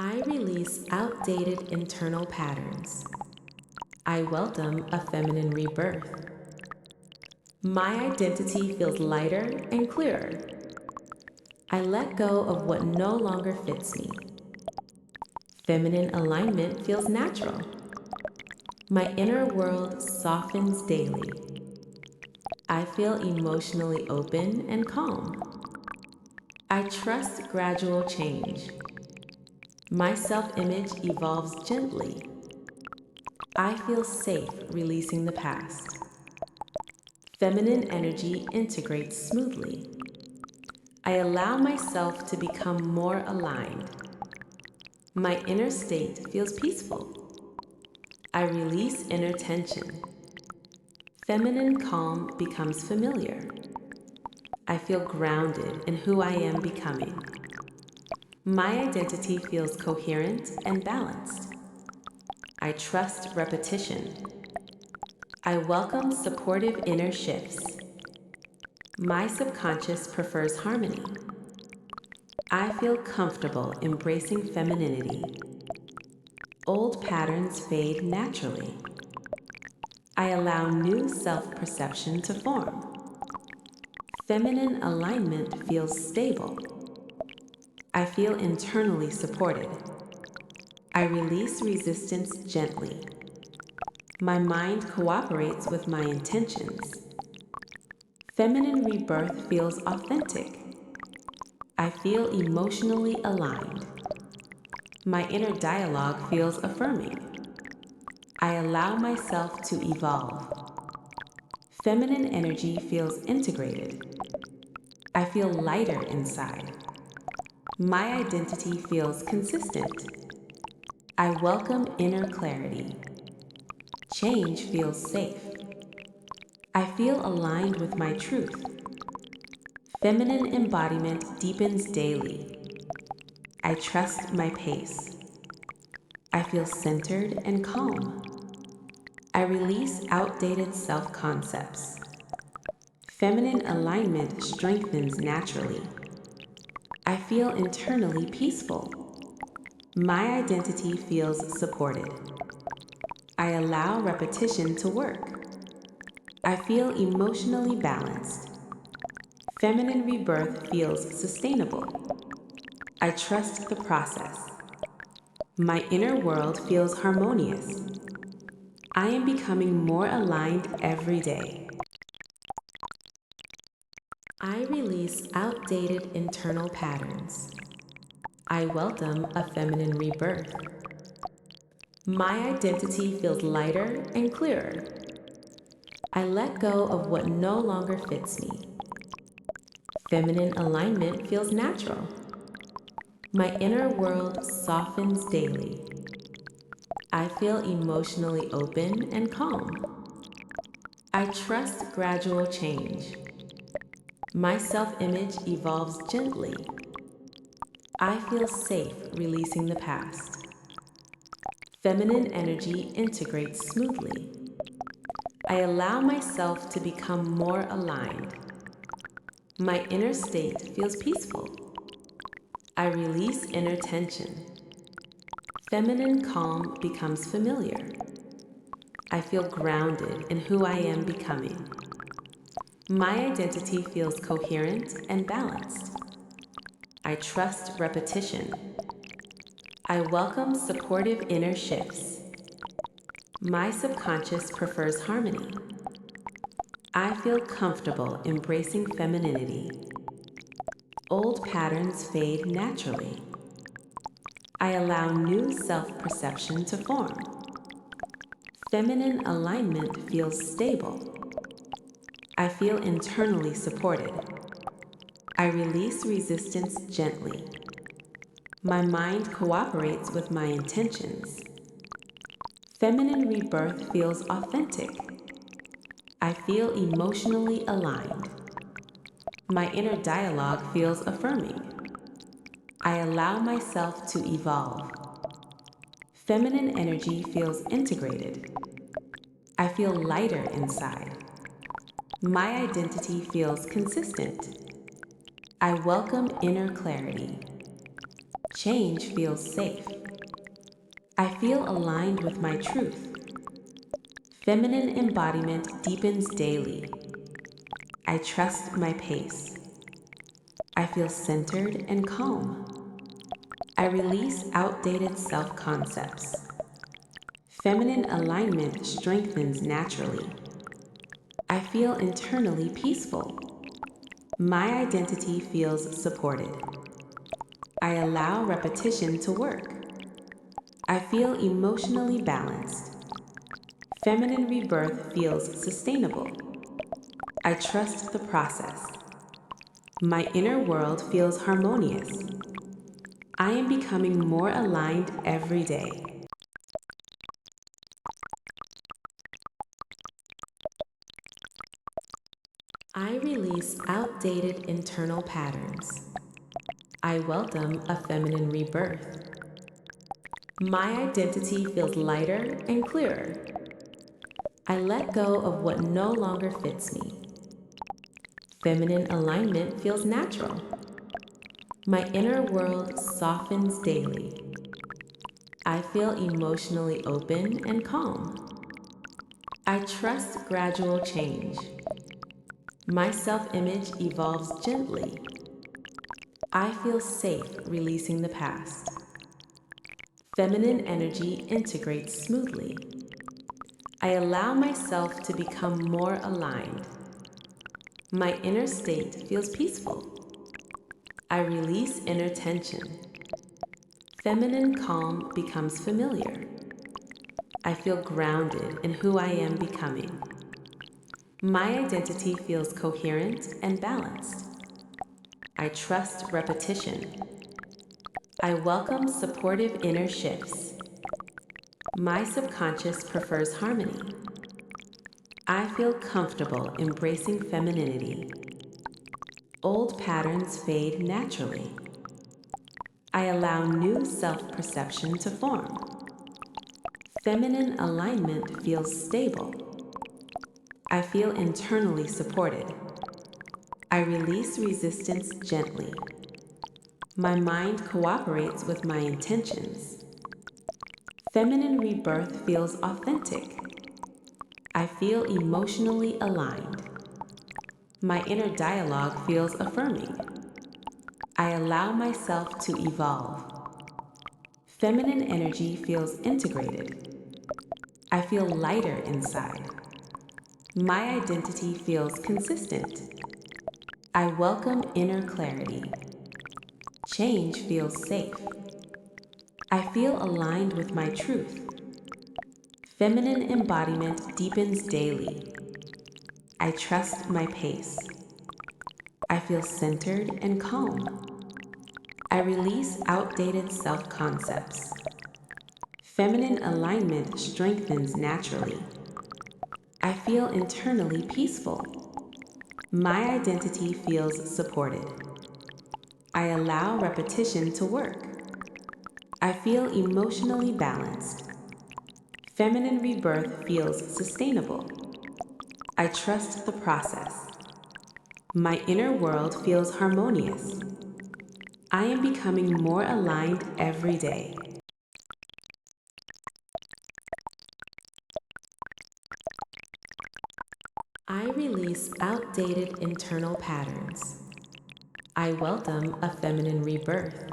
I release outdated internal patterns. I welcome a feminine rebirth. My identity feels lighter and clearer. I let go of what no longer fits me. Feminine alignment feels natural. My inner world softens daily. I feel emotionally open and calm. I trust gradual change. My self-image evolves gently. I feel safe releasing the past. Feminine energy integrates smoothly. I allow myself to become more aligned. My inner state feels peaceful. I release inner tension. Feminine calm becomes familiar. I feel grounded in who I am becoming. My identity feels coherent and balanced. I trust repetition. I welcome supportive inner shifts. My subconscious prefers harmony. I feel comfortable embracing femininity. Old patterns fade naturally. I allow new self-perception to form. Feminine alignment feels stable. I feel internally supported. I release resistance gently. My mind cooperates with my intentions. Feminine rebirth feels authentic. I feel emotionally aligned. My inner dialogue feels affirming. I allow myself to evolve. Feminine energy feels integrated. I feel lighter inside. My identity feels consistent. I welcome inner clarity. Change feels safe. I feel aligned with my truth. Feminine embodiment deepens daily. I trust my pace. I feel centered and calm. I release outdated self-concepts. Feminine alignment strengthens naturally. I feel internally peaceful. My identity feels supported. I allow repetition to work. I feel emotionally balanced. Feminine rebirth feels sustainable. I trust the process. My inner world feels harmonious. I am becoming more aligned every day. I release outdated internal patterns. I welcome a feminine rebirth. My identity feels lighter and clearer. I let go of what no longer fits me. Feminine alignment feels natural. My inner world softens daily. I feel emotionally open and calm. I trust gradual change. My self-image evolves gently. I feel safe releasing the past. Feminine energy integrates smoothly. I allow myself to become more aligned. My inner state feels peaceful. I release inner tension. Feminine calm becomes familiar. I feel grounded in who I am becoming. My identity feels coherent and balanced. I trust repetition. I welcome supportive inner shifts. My subconscious prefers harmony. I feel comfortable embracing femininity. Old patterns fade naturally. I allow new self-perception to form. Feminine alignment feels stable. I feel internally supported. I release resistance gently. My mind cooperates with my intentions. Feminine rebirth feels authentic. I feel emotionally aligned. My inner dialogue feels affirming. I allow myself to evolve. Feminine energy feels integrated. I feel lighter inside. My identity feels consistent. I welcome inner clarity. Change feels safe. I feel aligned with my truth. Feminine embodiment deepens daily. I trust my pace. I feel centered and calm. I release outdated self-concepts. Feminine alignment strengthens naturally. I feel internally peaceful. My identity feels supported. I allow repetition to work. I feel emotionally balanced. Feminine rebirth feels sustainable. I trust the process. My inner world feels harmonious. I am becoming more aligned every day. I release outdated internal patterns. I welcome a feminine rebirth. My identity feels lighter and clearer. I let go of what no longer fits me. Feminine alignment feels natural. My inner world softens daily. I feel emotionally open and calm. I trust gradual change. My self-image evolves gently. I feel safe releasing the past. Feminine energy integrates smoothly. I allow myself to become more aligned. My inner state feels peaceful. I release inner tension. Feminine calm becomes familiar. I feel grounded in who I am becoming. My identity feels coherent and balanced. I trust repetition. I welcome supportive inner shifts. My subconscious prefers harmony. I feel comfortable embracing femininity. Old patterns fade naturally. I allow new self-perception to form. Feminine alignment feels stable. I feel internally supported. I release resistance gently. My mind cooperates with my intentions. Feminine rebirth feels authentic. I feel emotionally aligned. My inner dialogue feels affirming. I allow myself to evolve. Feminine energy feels integrated. I feel lighter inside. My identity feels consistent. I welcome inner clarity. Change feels safe. I feel aligned with my truth. Feminine embodiment deepens daily. I trust my pace. I feel centered and calm. I release outdated self-concepts. Feminine alignment strengthens naturally. I feel internally peaceful. My identity feels supported. I allow repetition to work. I feel emotionally balanced. Feminine rebirth feels sustainable. I trust the process. My inner world feels harmonious. I am becoming more aligned every day. I release outdated internal patterns. I welcome a feminine rebirth.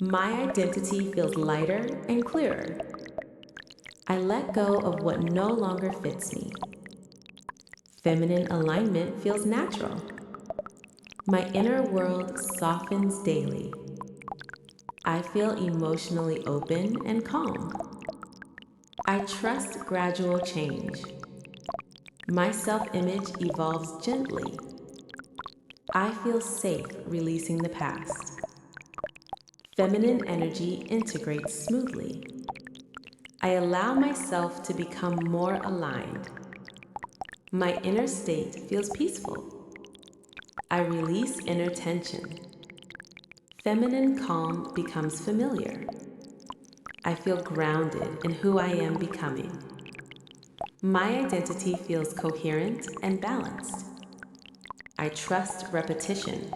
My identity feels lighter and clearer. I let go of what no longer fits me. Feminine alignment feels natural. My inner world softens daily. I feel emotionally open and calm. I trust gradual change. My self-image evolves gently. I feel safe releasing the past. Feminine energy integrates smoothly. I allow myself to become more aligned. My inner state feels peaceful. I release inner tension. Feminine calm becomes familiar. I feel grounded in who I am becoming. My identity feels coherent and balanced. I trust repetition.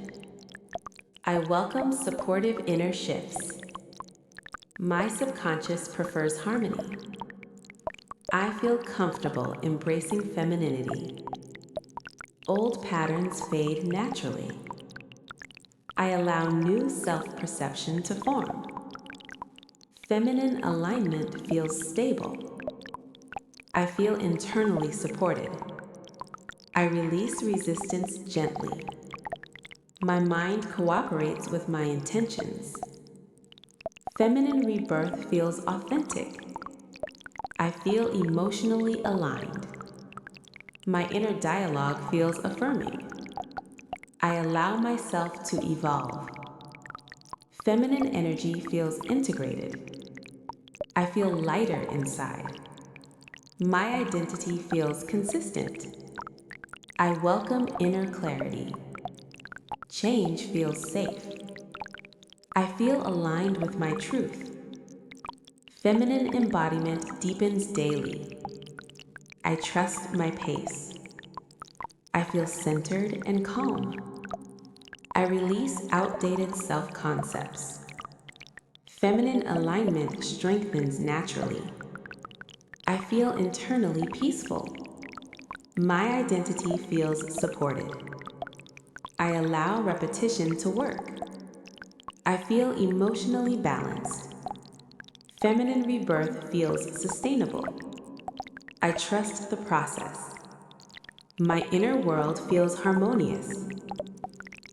I welcome supportive inner shifts. My subconscious prefers harmony. I feel comfortable embracing femininity. Old patterns fade naturally. I allow new self-perception to form. Feminine alignment feels stable. I feel internally supported. I release resistance gently. My mind cooperates with my intentions. Feminine rebirth feels authentic. I feel emotionally aligned. My inner dialogue feels affirming. I allow myself to evolve. Feminine energy feels integrated. I feel lighter inside. My identity feels consistent. I welcome inner clarity. Change feels safe. I feel aligned with my truth. Feminine embodiment deepens daily. I trust my pace. I feel centered and calm. I release outdated self-concepts. Feminine alignment strengthens naturally. I feel internally peaceful. My identity feels supported. I allow repetition to work. I feel emotionally balanced. Feminine rebirth feels sustainable. I trust the process. My inner world feels harmonious.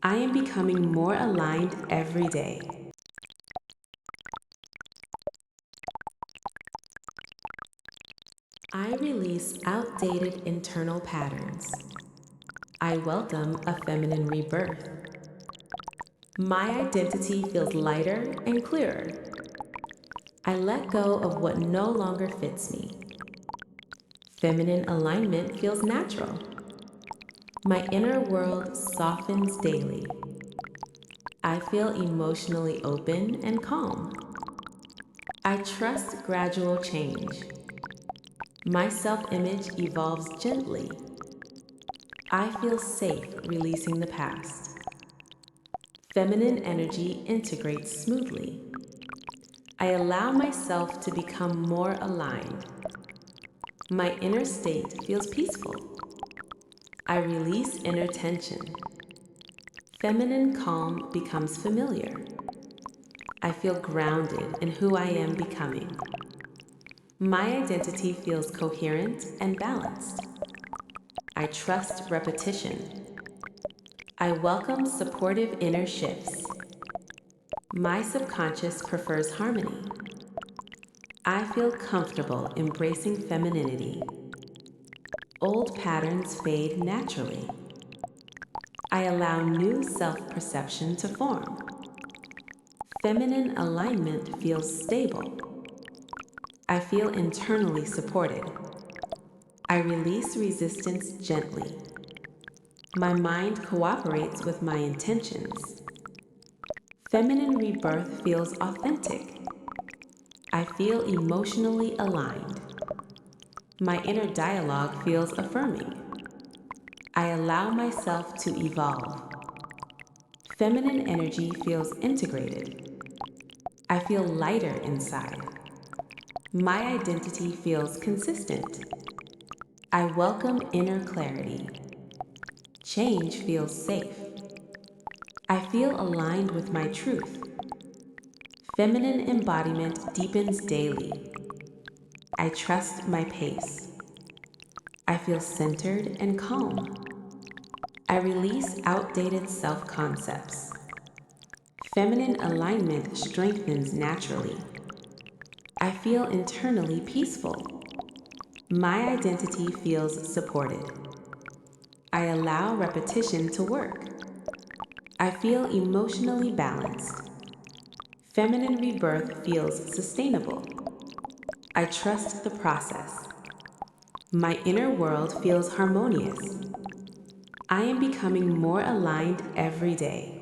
I am becoming more aligned every day. I release outdated internal patterns. I welcome a feminine rebirth. My identity feels lighter and clearer. I let go of what no longer fits me. Feminine alignment feels natural. My inner world softens daily. I feel emotionally open and calm. I trust gradual change. My self-image evolves gently. I feel safe releasing the past. Feminine energy integrates smoothly. I allow myself to become more aligned. My inner state feels peaceful. I release inner tension. Feminine calm becomes familiar. I feel grounded in who I am becoming. My identity feels coherent and balanced. I trust repetition. I welcome supportive inner shifts. My subconscious prefers harmony. I feel comfortable embracing femininity. Old patterns fade naturally. I allow new self-perception to form. Feminine alignment feels stable. I feel internally supported. I release resistance gently. My mind cooperates with my intentions. Feminine rebirth feels authentic. I feel emotionally aligned. My inner dialogue feels affirming. I allow myself to evolve. Feminine energy feels integrated. I feel lighter inside. My identity feels consistent. I welcome inner clarity. Change feels safe. I feel aligned with my truth. Feminine embodiment deepens daily. I trust my pace. I feel centered and calm. I release outdated self-concepts. Feminine alignment strengthens naturally. I feel internally peaceful. My identity feels supported. I allow repetition to work. I feel emotionally balanced. Feminine rebirth feels sustainable. I trust the process. My inner world feels harmonious. I am becoming more aligned every day.